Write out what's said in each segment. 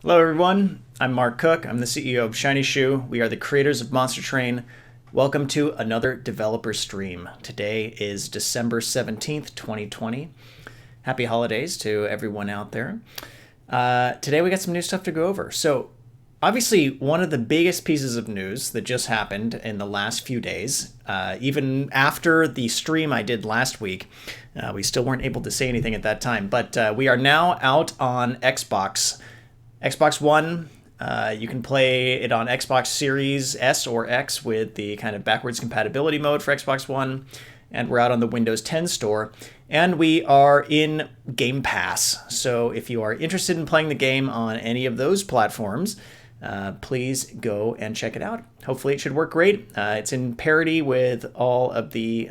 Hello everyone, I'm Mark Cook. I'm the CEO of Shiny Shoe. We are the creators of Monster Train. Welcome to another developer stream. Today is December 17th, 2020. Happy holidays to everyone out there. Today we got some new stuff to go over. So obviously one of the biggest pieces of news that just happened in the last few days, even after the stream I did last week, we still weren't able to say anything at that time, but we are now out on Xbox One. You can play it on Xbox Series S or X with the kind of backwards compatibility mode for Xbox One. And we're out on the Windows 10 store. And we are in Game Pass. So if you are interested in playing the game on any of those platforms, please go and check it out. Hopefully it should work great. It's in parity with all of the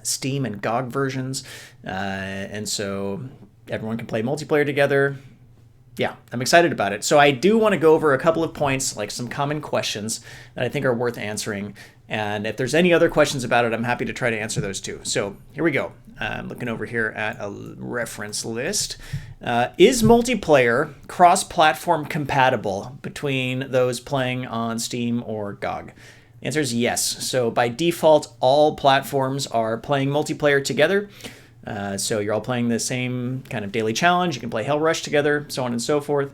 Steam and GOG versions. And so everyone can play multiplayer together. Yeah, I'm excited about it. So I do want to go over a couple of points, like some common questions that I think are worth answering. And if there's any other questions about it, I'm happy to try to answer those too. So here we go. I'm looking over here at a reference list. Is multiplayer cross-platform compatible between those playing on Steam or GOG? The answer is yes. So by default, all platforms are playing multiplayer together. So you're all playing the same kind of daily challenge. You can play Hell Rush together, so on and so forth.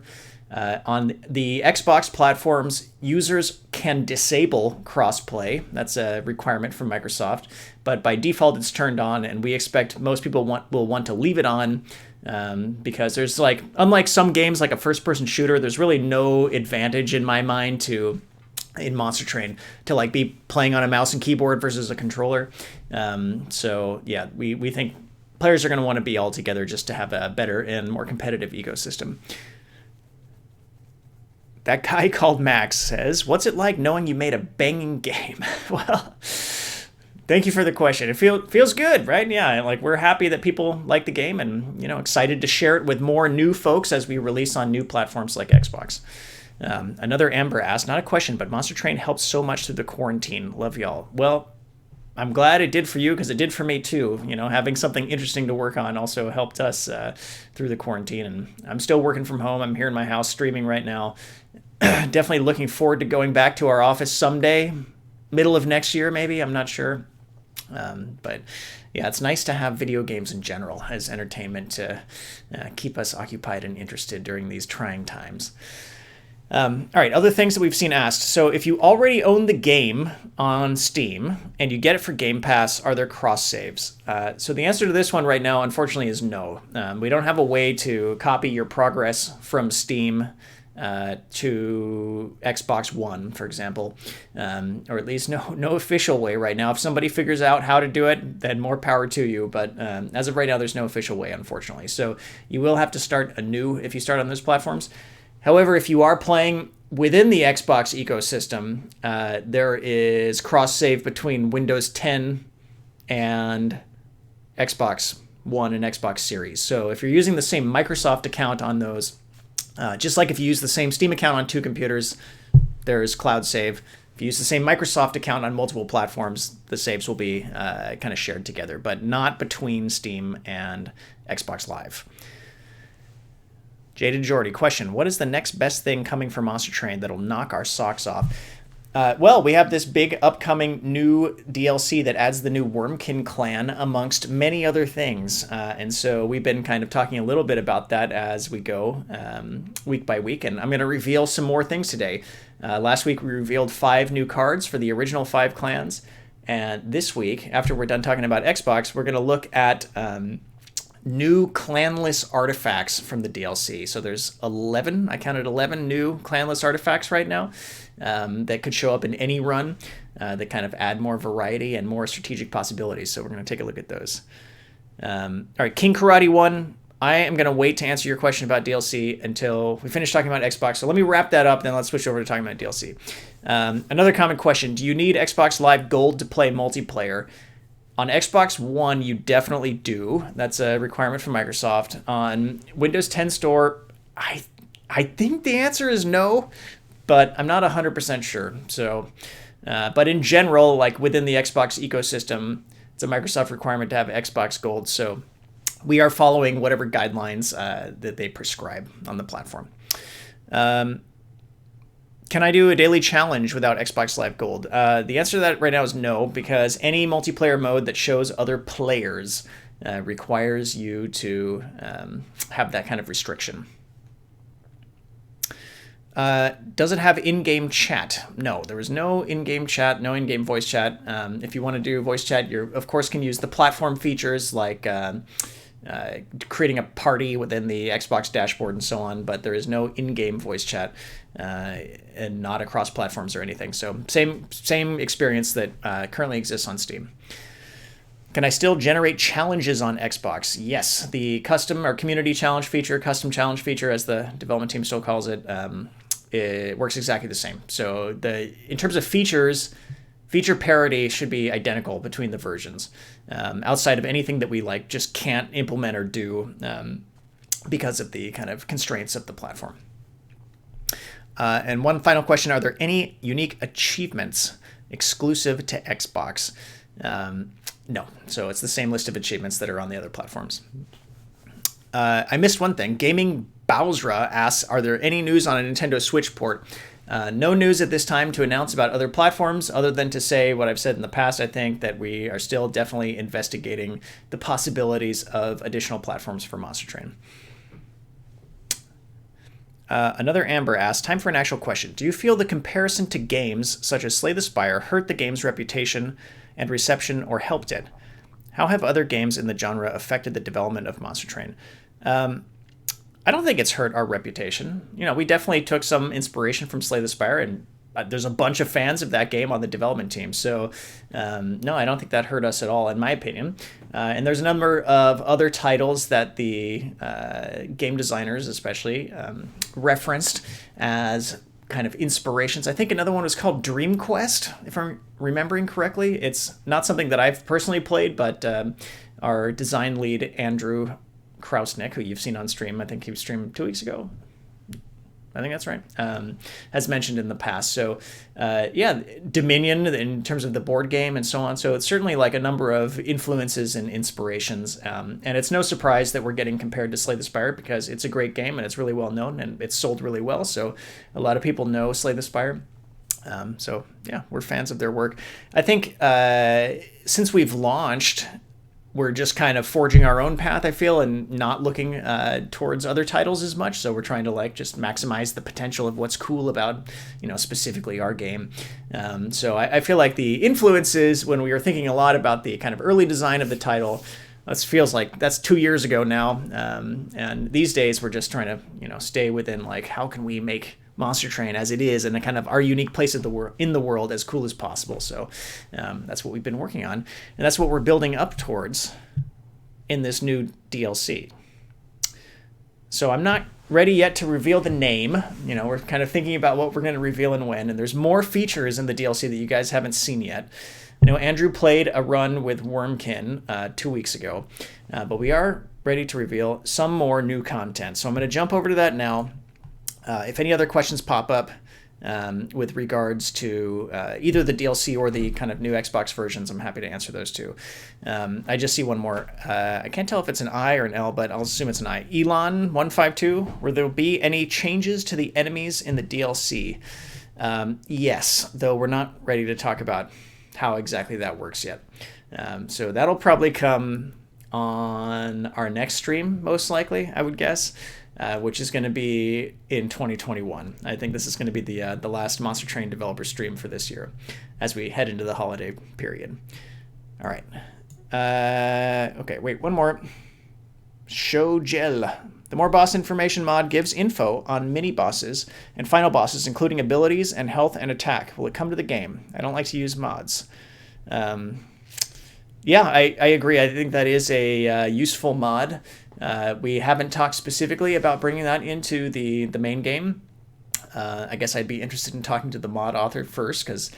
On the Xbox platforms, users can disable crossplay. That's a requirement from Microsoft. But by default, it's turned on, and we expect most people will want to leave it on because there's unlike some games like a first-person shooter, there's really no advantage in my mind in Monster Train to be playing on a mouse and keyboard versus a controller. So yeah, we think players are going to want to be all together just to have a better and more competitive ecosystem. That guy called Max says, what's it like knowing you made a banging game? Well, thank you for the question. It feels good, right? Yeah, we're happy that people like the game and, excited to share it with more new folks as we release on new platforms like Xbox. Another Amber asked, not a question, but Monster Train helped so much through the quarantine. Love y'all. Well, I'm glad it did for you because it did for me too. Having something interesting to work on also helped us through the quarantine. And I'm still working from home. I'm here in my house streaming right now. Definitely looking forward to going back to our office someday, middle of next year maybe. I'm not sure. But yeah, it's nice to have video games in general as entertainment to keep us occupied and interested during these trying times. All right, other things that we've seen asked. So if you already own the game on Steam and you get it for Game Pass, are there cross saves? So the answer to this one right now, unfortunately, is no. We don't have a way to copy your progress from Steam to Xbox One, for example, or at least no official way right now. If somebody figures out how to do it, then more power to you. But as of right now, there's no official way, unfortunately. So you will have to start anew if you start on those platforms. However, if you are playing within the Xbox ecosystem, there is cross-save between Windows 10 and Xbox One and Xbox Series. So if you're using the same Microsoft account on those, just like if you use the same Steam account on two computers, there's cloud save. If you use the same Microsoft account on multiple platforms, the saves will be kind of shared together, but not between Steam and Xbox Live. Jaded Jordy, question, what is the next best thing coming for Monster Train that'll knock our socks off? Well, we have this big upcoming new DLC that adds the new Wormkin clan amongst many other things. And so we've been kind of talking a little bit about that as we go week by week. And I'm going to reveal some more things today. Last week, we revealed 5 new cards for the original 5 clans. And this week, after we're done talking about Xbox, we're going to look at new Clanless Artifacts from the DLC. So there's 11, I counted 11 new Clanless Artifacts right now that could show up in any run that kind of add more variety and more strategic possibilities. So we're going to take a look at those. All right, King Karate 1. I am going to wait to answer your question about DLC until we finish talking about Xbox. So let me wrap that up, then let's switch over to talking about DLC. Another common question, do you need Xbox Live Gold to play multiplayer? On Xbox One, you definitely do. That's a requirement from Microsoft. On Windows 10 Store, I think the answer is no, but I'm not 100% sure. So, but in general, within the Xbox ecosystem, it's a Microsoft requirement to have Xbox Gold. So we are following whatever guidelines that they prescribe on the platform. Can I do a daily challenge without Xbox Live Gold? The answer to that right now is no, because any multiplayer mode that shows other players requires you to have that kind of restriction. Does it have in-game chat? No, there is no in-game chat, no in-game voice chat. If you want to do voice chat, you of course can use the platform features like creating a party within the Xbox dashboard and so on, but there is no in-game voice chat and not across platforms or anything. So same experience that currently exists on Steam. Can I still generate challenges on Xbox? Yes, the custom or community challenge feature, custom challenge feature as the development team still calls it, it works exactly the same. So in terms of features, feature parity should be identical between the versions, outside of anything that we just can't implement or do because of the kind of constraints of the platform. And one final question, are there any unique achievements exclusive to Xbox? No, so it's the same list of achievements that are on the other platforms. I missed one thing. Gaming Bowsra asks, are there any news on a Nintendo Switch port? No news at this time to announce about other platforms, other than to say what I've said in the past. I think that we are still definitely investigating the possibilities of additional platforms for Monster Train. Another Amber asks, time for an actual question. Do you feel the comparison to games such as Slay the Spire hurt the game's reputation and reception or helped it? How have other games in the genre affected the development of Monster Train? I don't think it's hurt our reputation. We definitely took some inspiration from Slay the Spire, and there's a bunch of fans of that game on the development team. So, no, I don't think that hurt us at all, in my opinion. And there's a number of other titles that the game designers especially referenced as kind of inspirations. I think another one was called Dream Quest, if I'm remembering correctly. It's not something that I've personally played, but our design lead, Andrew Krausnick, who you've seen on stream, I think he streamed 2 weeks ago. I think that's right, has mentioned in the past. So, yeah, Dominion in terms of the board game and so on. So it's certainly a number of influences and inspirations. And it's no surprise that we're getting compared to Slay the Spire because it's a great game and it's really well known and it's sold really well. So a lot of people know Slay the Spire. So, yeah, we're fans of their work. I think since we've launched, we're just kind of forging our own path, I feel, and not looking towards other titles as much. So we're trying to just maximize the potential of what's cool about, specifically our game. So I feel like the influences when we were thinking a lot about the kind of early design of the title, that feels like that's 2 years ago now. And these days we're just trying to, stay within how can we make Monster Train as it is and a kind of our unique place in the world as cool as possible. So that's what we've been working on, and that's what we're building up towards in this new DLC. So I'm not ready yet to reveal the name. We're kind of thinking about what we're going to reveal and when, and there's more features in the DLC that you guys haven't seen yet. Andrew played a run with Wormkin 2 weeks ago, but we are ready to reveal some more new content. So I'm going to jump over to that now. If any other questions pop up with regards to either the DLC or the kind of new Xbox versions, I'm happy to answer those too. I just see one more. I can't tell if it's an I or an L, but I'll assume it's an I. Elon152, will there be any changes to the enemies in the DLC? Yes, though we're not ready to talk about how exactly that works yet. So that'll probably come on our next stream, most likely, I would guess. Which is going to be in 2021. I think this is going to be the last Monster Train developer stream for this year as we head into the holiday period. All right. Okay, wait, one more. Show Gel. The More Boss Information mod gives info on mini-bosses and final bosses, including abilities and health and attack. Will it come to the game? I don't like to use mods. Yeah, I agree. I think that is a useful mod. We haven't talked specifically about bringing that into the main game. I guess I'd be interested in talking to the mod author first because,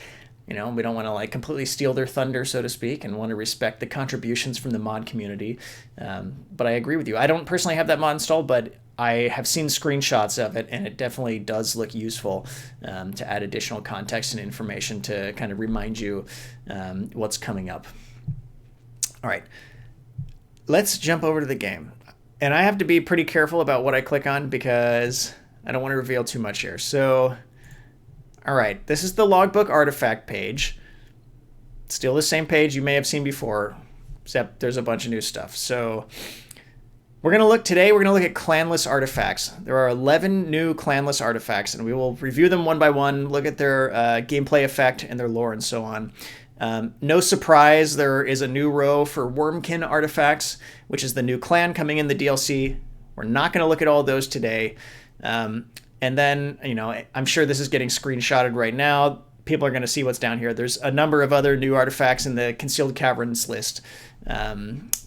we don't want to completely steal their thunder, so to speak, and want to respect the contributions from the mod community. But I agree with you. I don't personally have that mod installed, but I have seen screenshots of it, and it definitely does look useful to add additional context and information to kind of remind you what's coming up. All right, let's jump over to the game. And I have to be pretty careful about what I click on because I don't want to reveal too much here. So, all right, this is the logbook artifact page. Still the same page you may have seen before, except there's a bunch of new stuff. So we're going to look at Clanless Artifacts. There are 11 new Clanless Artifacts, and we will review them one by one, look at their gameplay effect and their lore and so on. No surprise, there is a new row for Wormkin Artifacts, which is the new clan coming in the DLC. We're not going to look at all those today. And then, I'm sure this is getting screenshotted right now. People are going to see what's down here. There's a number of other new artifacts in the Concealed Caverns list,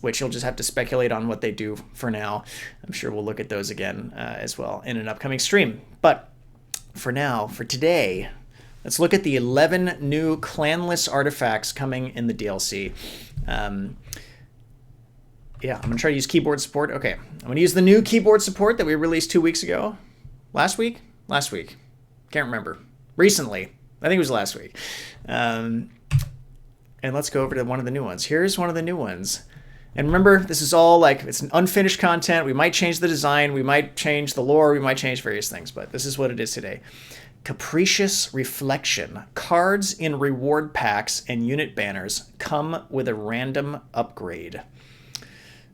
which you'll just have to speculate on what they do for now. I'm sure we'll look at those again as well in an upcoming stream. But for now, for today, let's look at the 11 new clanless artifacts coming in the DLC. I'm going to try to use keyboard support. Okay, I'm going to use the new keyboard support that we released 2 weeks ago. Last week? Can't remember. Recently. I think it was last week. And let's go over to one of the new ones. Here's one of the new ones. And remember, this is all it's an unfinished content. We might change the design. We might change the lore. We might change various things. But this is what it is today. Capricious Reflection. Cards in reward packs and unit banners come with a random upgrade.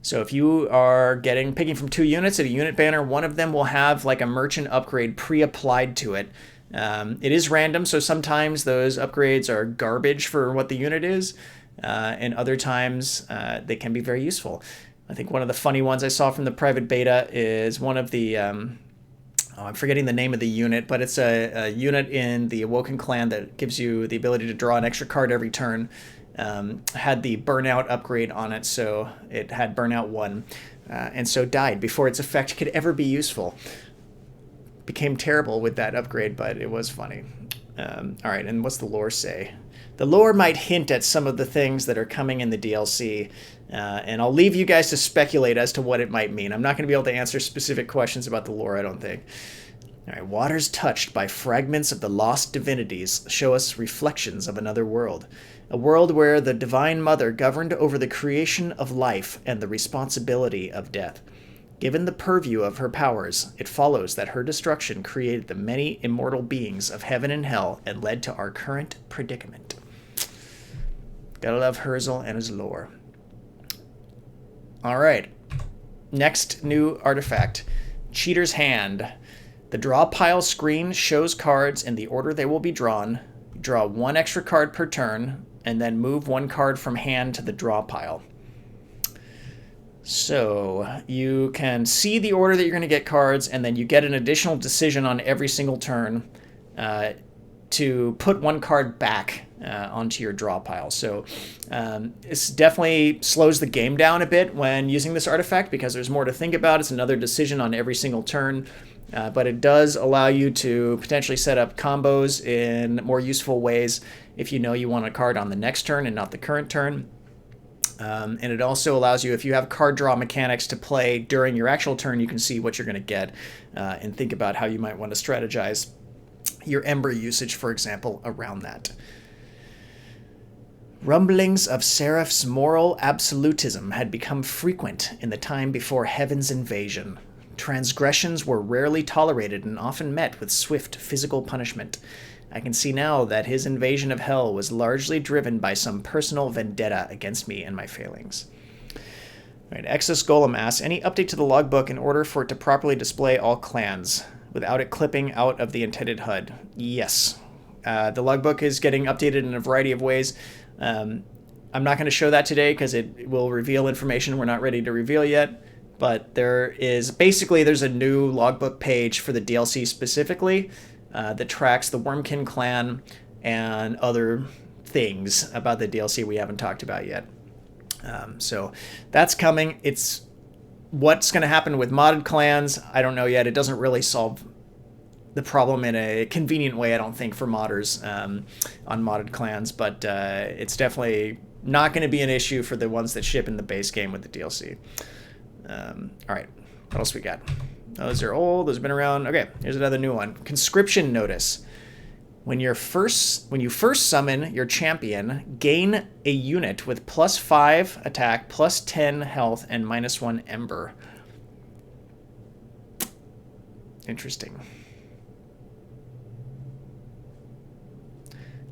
So if you are picking from 2 units at a unit banner, one of them will have a merchant upgrade pre-applied to it. It is random, so sometimes those upgrades are garbage for what the unit is, and other times they can be very useful. I think one of the funny ones I saw from the private beta is one of the, I'm forgetting the name of the unit, but it's a unit in the Awoken clan that gives you the ability to draw an extra card every turn. Had the Burnout upgrade on it, so it had Burnout 1, and so died before its effect could ever be useful. Became terrible with that upgrade, but it was funny. All right, and what's the lore say? The lore might hint at some of the things that are coming in the DLC, and I'll leave you guys to speculate as to what it might mean. I'm not going to be able to answer specific questions about the lore, I don't think. All right, waters touched by fragments of the lost divinities show us reflections of another world. A world where the Divine Mother governed over the creation of life and the responsibility of death. Given the purview of her powers, it follows that her destruction created the many immortal beings of heaven and hell and led to our current predicament. Gotta love Herzl and his lore. All right. Next new artifact. Cheater's Hand. The draw pile screen shows cards in the order they will be drawn. Draw 1 extra card per turn, and then move 1 card from hand to the draw pile. So you can see the order that you're going to get cards, and then you get an additional decision on every single turn to put 1 card back onto your draw pile. So this definitely slows the game down a bit when using this artifact because there's more to think about. It's another decision on every single turn, but it does allow you to potentially set up combos in more useful ways if you know you want a card on the next turn and not the current turn. And it also allows you, if you have card draw mechanics to play during your actual turn, you can see what you're going to get and think about how you might want to strategize your Ember usage, for example, around that. Rumblings of Seraph's moral absolutism had become frequent in the time before Heaven's invasion. Transgressions were rarely tolerated and often met with swift physical punishment. I can see now that his invasion of hell was largely driven by some personal vendetta against me and my failings. All right, Exos Golem asks, any update to the logbook in order for it to properly display all clans without it clipping out of the intended HUD? Yes. The logbook is getting updated in a variety of ways. I'm not going to show that today because it will reveal information we're not ready to reveal yet. But there's a new logbook page for the DLC specifically that tracks the Wormkin clan and other things about the DLC we haven't talked about yet. So that's coming. It's what's going to happen with modded clans. I don't know yet. It doesn't really solve the problem in a convenient way, I don't think, for modders on modded clans. But it's definitely not going to be an issue for the ones that ship in the base game with the DLC. All right, what else we got? Those are old. Those have been around. Okay, here's another new one. Conscription Notice. When you first summon your champion, gain a unit with +5 attack, +10 health, and -1 Ember. Interesting.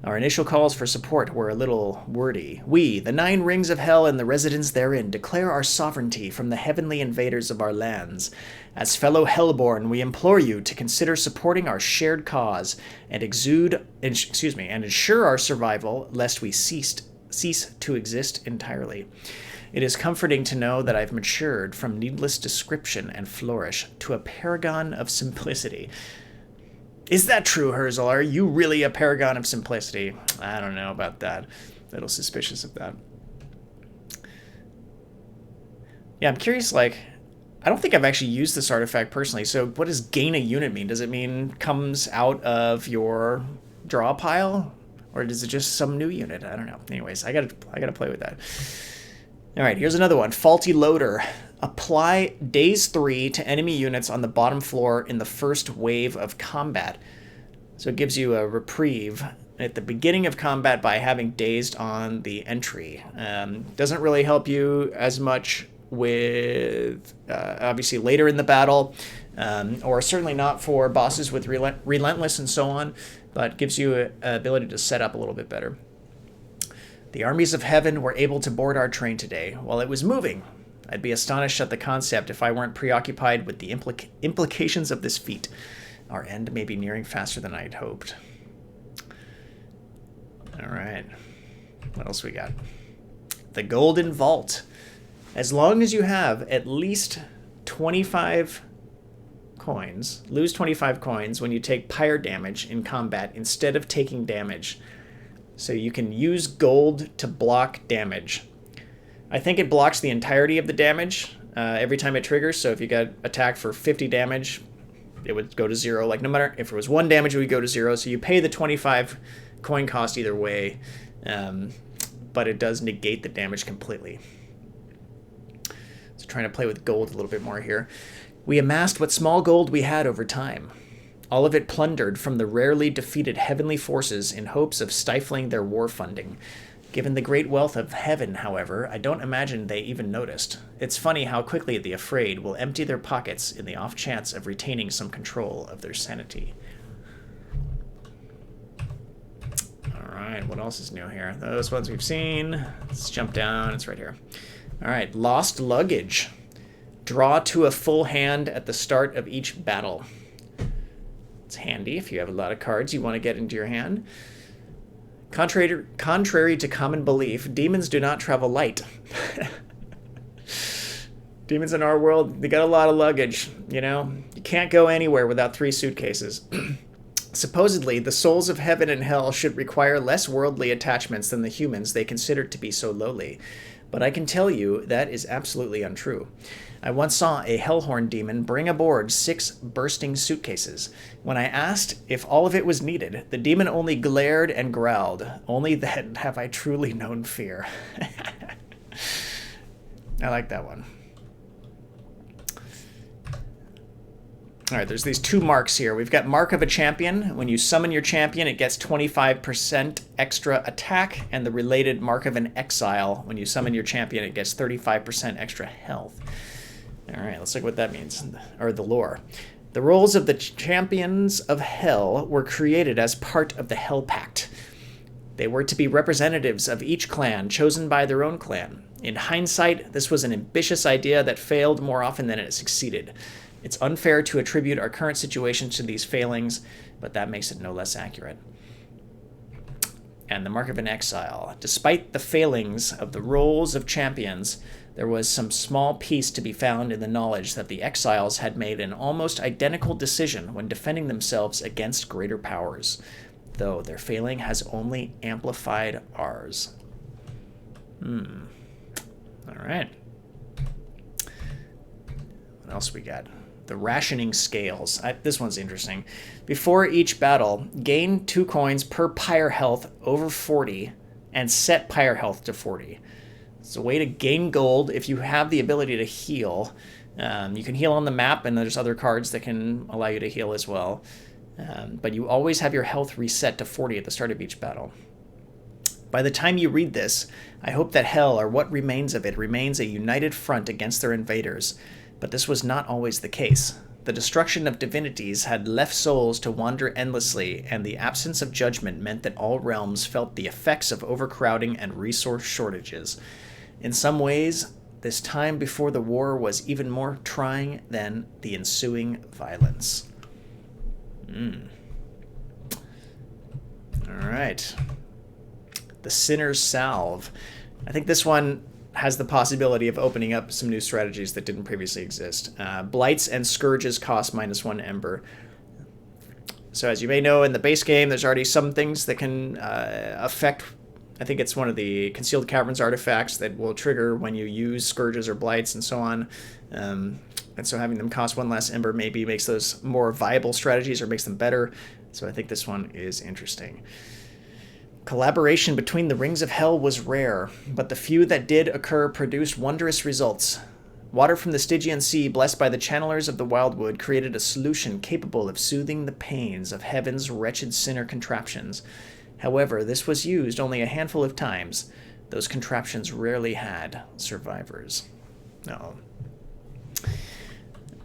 Our initial calls for support were a little wordy. We, the 9 rings of hell and the residents therein, declare our sovereignty from the heavenly invaders of our lands. As fellow hellborn, we implore you to consider supporting our shared cause and ensure our survival, lest we cease to exist entirely. It is comforting to know that I've matured from needless description and flourish to a paragon of simplicity. Is that true, Herzl? Are you really a paragon of simplicity? I don't know about that. A little suspicious of that. Yeah, I'm curious, I don't think I've actually used this artifact personally, so what does gain a unit mean? Does it mean comes out of your draw pile? Or is it just some new unit? I don't know. Anyways, I gotta play with that. Alright, here's another one. Faulty Loader. Apply Daze 3 to enemy units on the bottom floor in the first wave of combat. So it gives you a reprieve at the beginning of combat by having Dazed on the entry. Doesn't really help you as much with, obviously, later in the battle, or certainly not for bosses with Relentless and so on, but gives you an ability to set up a little bit better. The armies of heaven were able to board our train today while it was moving. I'd be astonished at the concept if I weren't preoccupied with the implications of this feat. Our end may be nearing faster than I'd hoped. All right. What else we got? The Golden Vault. As long as you have at least 25 coins, lose 25 coins when you take pyre damage in combat instead of taking damage. So you can use gold to block damage. I think it blocks the entirety of the damage every time it triggers. So if you got attacked for 50 damage, it would go to 0. No matter if it was 1 damage, it would go to 0. So you pay the 25 coin cost either way, but it does negate the damage completely. So trying to play with gold a little bit more here. We amassed what small gold we had over time. All of it plundered from the rarely defeated heavenly forces in hopes of stifling their war funding. Given the great wealth of heaven, however, I don't imagine they even noticed. It's funny how quickly the afraid will empty their pockets in the off chance of retaining some control of their sanity. Alright, what else is new here? Those ones we've seen. Let's jump down. It's right here. Alright, Lost Luggage. Draw to a full hand at the start of each battle. It's handy if you have a lot of cards you want to get into your hand. Contrary to common belief, demons do not travel light. Demons in our world, they got a lot of luggage, you know? You can't go anywhere without 3 suitcases. Supposedly, the souls of heaven and hell should require less worldly attachments than the humans they consider to be so lowly. But I can tell you that is absolutely untrue. I once saw a Hellhorn demon bring aboard 6 bursting suitcases. When I asked if all of it was needed, the demon only glared and growled. Only then have I truly known fear. I like that one. All right, there's these 2 marks here. We've got Mark of a Champion. When you summon your champion, it gets 25% extra attack, and the related Mark of an Exile. When you summon your champion, it gets 35% extra health. All right, let's look what that means, or the lore. The roles of the champions of hell were created as part of the Hell Pact. They were to be representatives of each clan, chosen by their own clan. In hindsight, this was an ambitious idea that failed more often than it succeeded. It's unfair to attribute our current situation to these failings, but that makes it no less accurate. And the Mark of an Exile. Despite the failings of the roles of champions, there was some small peace to be found in the knowledge that the exiles had made an almost identical decision when defending themselves against greater powers, though their failing has only amplified ours. All right. What else we got? The Rationing Scales. This one's interesting. Before each battle, gain 2 coins per pyre health over 40 and set pyre health to 40. It's a way to gain gold if you have the ability to heal. You can heal on the map, and there's other cards that can allow you to heal as well. But you always have your health reset to 40 at the start of each battle. By the time you read this, I hope that Hell, or what remains of it, remains a united front against their invaders. But this was not always the case. The destruction of divinities had left souls to wander endlessly, and the absence of judgment meant that all realms felt the effects of overcrowding and resource shortages. In some ways, this time before the war was even more trying than the ensuing violence. All right. The Sinner's Salve. I think this one has the possibility of opening up some new strategies that didn't previously exist. Blights and Scourges cost -1 Ember. So as you may know, in the base game, there's already some things that can affect... I think it's one of the Concealed Caverns artifacts that will trigger when you use Scourges or Blights and so on. And so having them cost 1 less Ember maybe makes those more viable strategies or makes them better. So I think this one is interesting. Collaboration between the Rings of Hell was rare, but the few that did occur produced wondrous results. Water from the Stygian Sea, blessed by the channelers of the Wildwood, created a solution capable of soothing the pains of heaven's wretched sinner contraptions. However, this was used only a handful of times. Those contraptions rarely had survivors. No.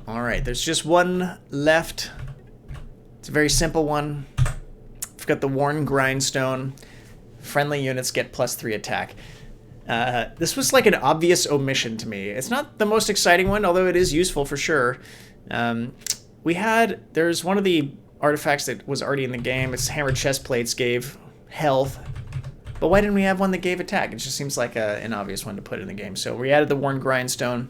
All right, there's just one left. It's a very simple one. We've got the Worn Grindstone. Friendly units get +3 attack. This was like an obvious omission to me. It's not the most exciting one, although it is useful for sure. There's one of the artifacts that was already in the game. It's Hammered Chest Plates gave health. But why didn't we have one that gave attack? It just seems like an obvious one to put in the game. So we added the Worn Grindstone.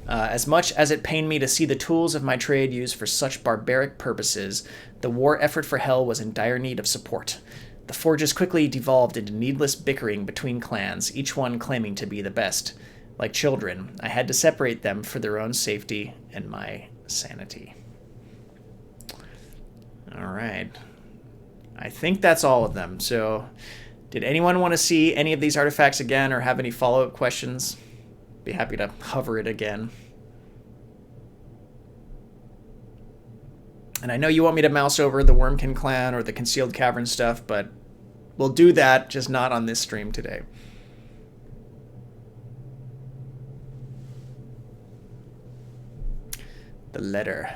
As much as it pained me to see the tools of my trade used for such barbaric purposes, the war effort for Hell was in dire need of support. The forges quickly devolved into needless bickering between clans, each one claiming to be the best. Like children, I had to separate them for their own safety and my sanity. All right. I think that's all of them. So, did anyone want to see any of these artifacts again or have any follow-up questions? Be happy to hover it again. And I know you want me to mouse over the Wormkin clan or the Concealed Cavern stuff, but we'll do that, just not on this stream today. The letter.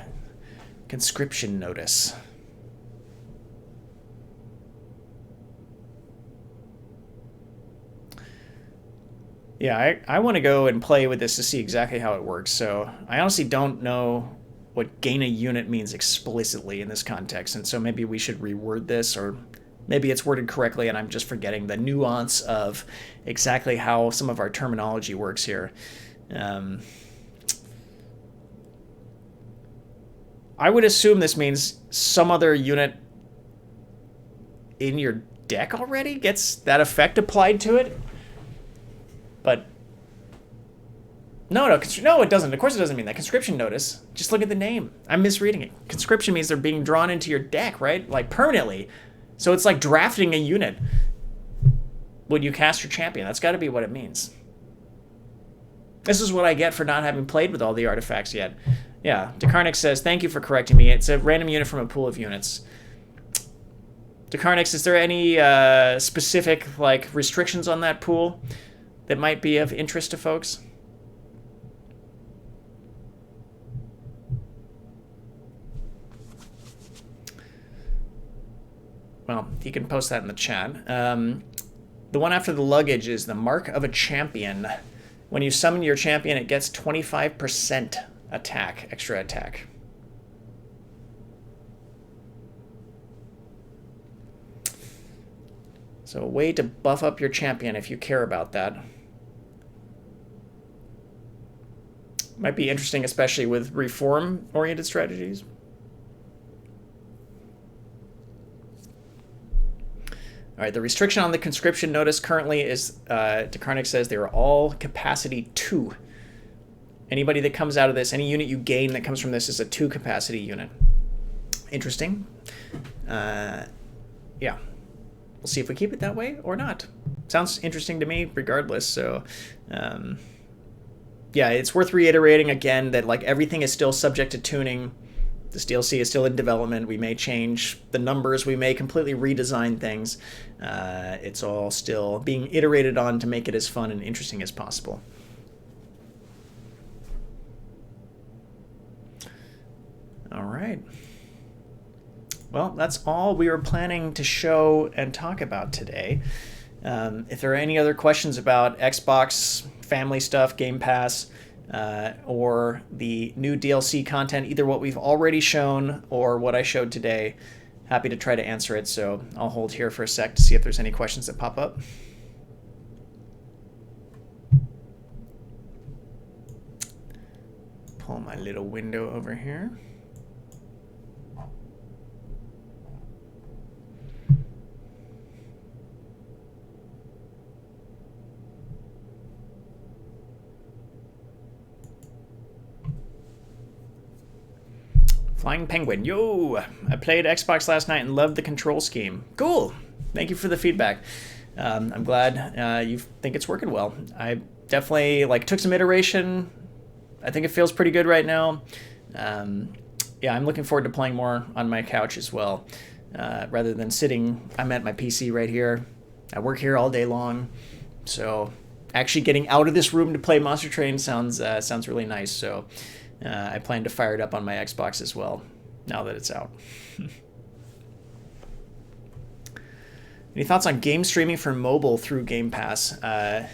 Conscription notice. Yeah, I want to go and play with this to see exactly how it works. So I honestly don't know what gain a unit means explicitly in this context. And so maybe we should reword this, or maybe it's worded correctly and I'm just forgetting the nuance of exactly how some of our terminology works here. I would assume this means some other unit in your deck already gets that effect applied to it. But no, it doesn't. Of course it doesn't mean that. Conscription notice. Just look at the name. I'm misreading it. Conscription means they're being drawn into your deck, right? Like permanently. So it's like drafting a unit when you cast your champion. That's got to be what it means. This is what I get for not having played with all the artifacts yet. Yeah, Decarnix says, thank you for correcting me. It's a random unit from a pool of units. Decarnix, is there any specific restrictions on that pool that might be of interest to folks? Well, you can post that in the chat. The one after the luggage is the Mark of a Champion. When you summon your champion, it gets 25% attack, extra attack. So a way to buff up your champion if you care about that. Might be interesting, especially with reform-oriented strategies. All right, the restriction on the conscription notice currently is, Decarnix says, they are all capacity 2. Anybody that comes out of this, any unit you gain that comes from this is a 2 capacity unit. Interesting. Yeah. We'll see if we keep it that way or not. Sounds interesting to me regardless, so... yeah, it's worth reiterating again that everything is still subject to tuning. This DLC is still in development. We may change the numbers. We may completely redesign things. It's all still being iterated on to make it as fun and interesting as possible. All right. Well, that's all we were planning to show and talk about today. If there are any other questions about Xbox family stuff, Game Pass, or the new DLC content, either what we've already shown or what I showed today, happy to try to answer it. So I'll hold here for a sec to see if there's any questions that pop up. Pull my little window over here. Flying Penguin, yo! I played Xbox last night and loved the control scheme. Cool! Thank you for the feedback. I'm glad you think it's working well. I definitely took some iteration. I think it feels pretty good right now. Yeah, I'm looking forward to playing more on my couch as well, rather than sitting. I'm at my PC right here. I work here all day long, so actually getting out of this room to play Monster Train sounds really nice. So. I plan to fire it up on my Xbox as well, now that it's out. Any thoughts on game streaming for mobile through Game Pass? Yeah,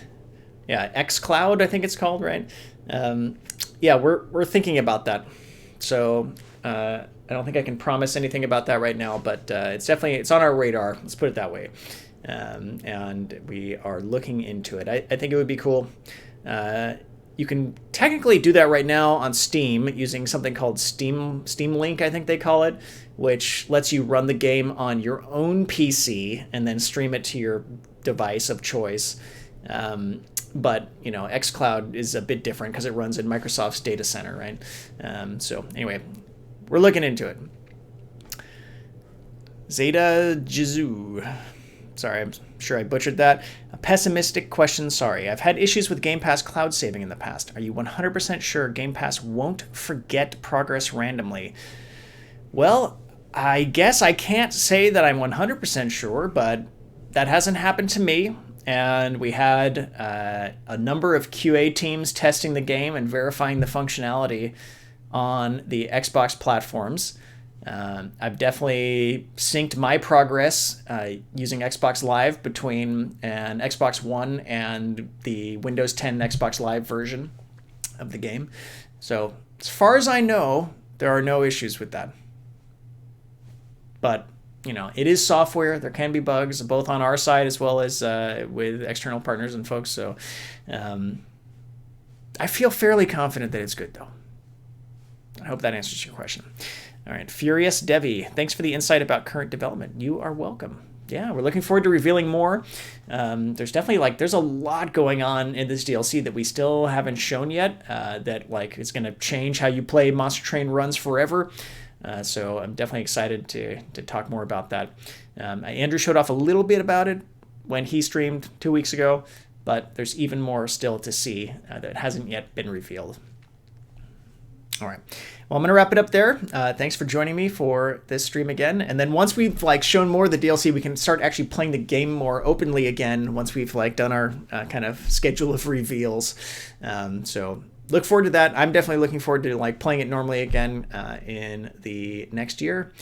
xCloud, I think it's called, right? Yeah, we're thinking about that. So I don't think I can promise anything about that right now, but it's on our radar. Let's put it that way. And we are looking into it. I think it would be cool. You can technically do that right now on Steam using something called Steam Link, I think they call it, which lets you run the game on your own PC and then stream it to your device of choice. But xCloud is a bit different because it runs in Microsoft's data center, right? So anyway, we're looking into it. Zeta Jizu. Sorry, I'm sure I butchered that. A pessimistic question, sorry. I've had issues with Game Pass cloud saving in the past. Are you 100% sure Game Pass won't forget progress randomly? Well, I guess I can't say that I'm 100% sure, but that hasn't happened to me. And we had a number of QA teams testing the game and verifying the functionality on the Xbox platforms. I've definitely synced my progress using Xbox Live between an Xbox One and the Windows 10 Xbox Live version of the game. So as far as I know, there are no issues with that. But, it is software. There can be bugs, both on our side as well as with external partners and folks. So I feel fairly confident that it's good, though. I hope that answers your question. All right, Furious Devi, thanks for the insight about current development. You are welcome. Yeah, we're looking forward to revealing more. There's definitely there's a lot going on in this DLC that we still haven't shown yet. That is going to change how you play Monster Train runs forever. So I'm definitely excited to talk more about that. Andrew showed off a little bit about it when he streamed 2 weeks ago, but there's even more still to see that hasn't yet been revealed. All right. Well, I'm going to wrap it up there. Thanks for joining me for this stream again. And then once we've shown more of the DLC, we can start actually playing the game more openly again once we've done our kind of schedule of reveals. So look forward to that. I'm definitely looking forward to playing it normally again in the next year.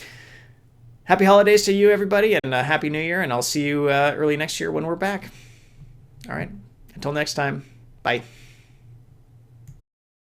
Happy holidays to you, everybody, and Happy New Year. And I'll see you early next year when we're back. All right. Until next time. Bye.